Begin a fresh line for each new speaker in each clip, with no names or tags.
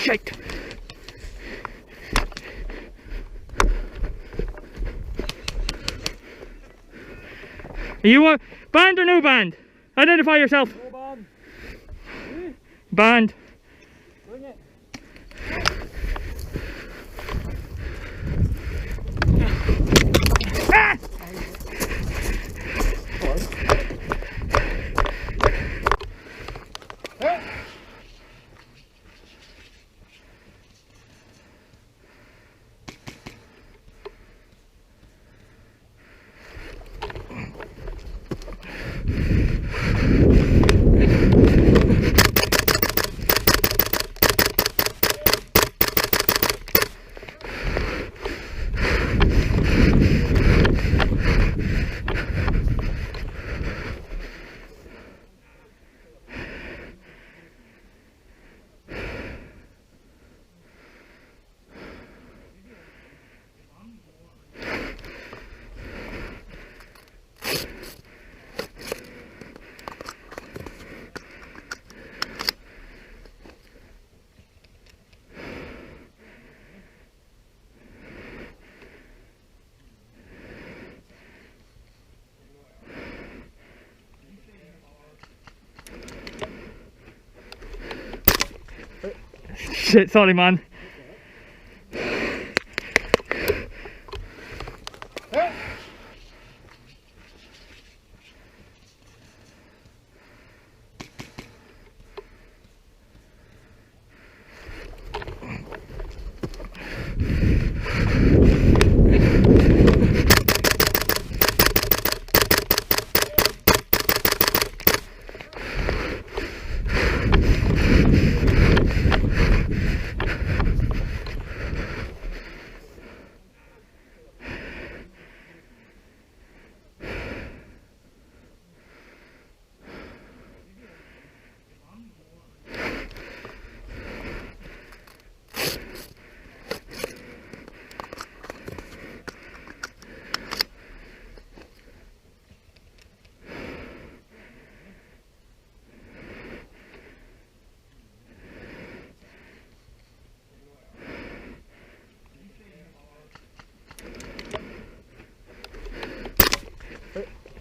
shit. Are you banned or no banned? Identify yourself.
No band.
Banned.
Bring it.
Ah! Shit, sorry man.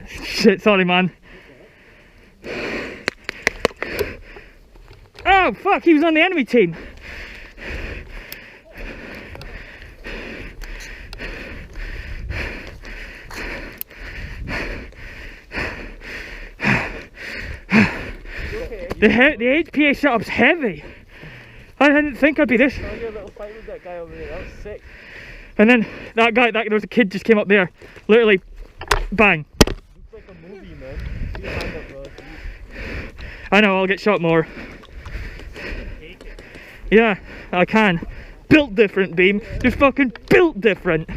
Shit, sorry man. Oh fuck, he was on the enemy team. The HPA setup's heavy. I didn't think I'd be this.
I had a little fight with that guy over there. That was sick.
And then that guy, there was a kid just came up there, literally, bang.
Looks like a movie, man. See your hand up, bro.
I know, I'll get shot more.
Take it.
Yeah, I can. Built different, Beam. Just fucking built different.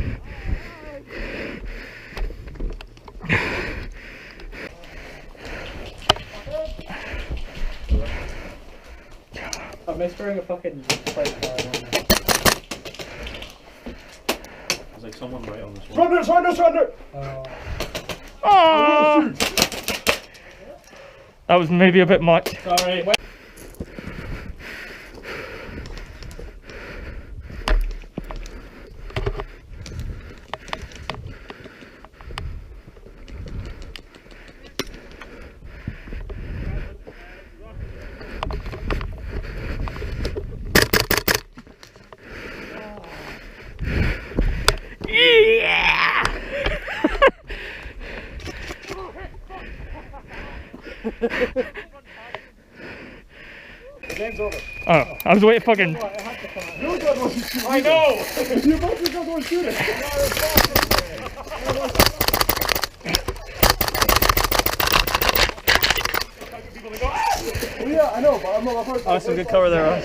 I missed wearing a fucking fight car on there. There's like someone right on this one.
Surrender!
Oh! That was maybe a bit much.
Sorry.
Yeah!
Game's over.
Oh, I was waiting fucking.
I know! You both just don't want to shoot it. Yeah, I know, but I'm not my first.
Oh, some good cover there, Ross.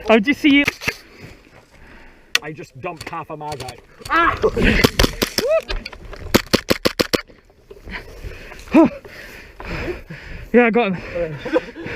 How'd you see it?
I just dumped half a mag out.
Yeah, I got him.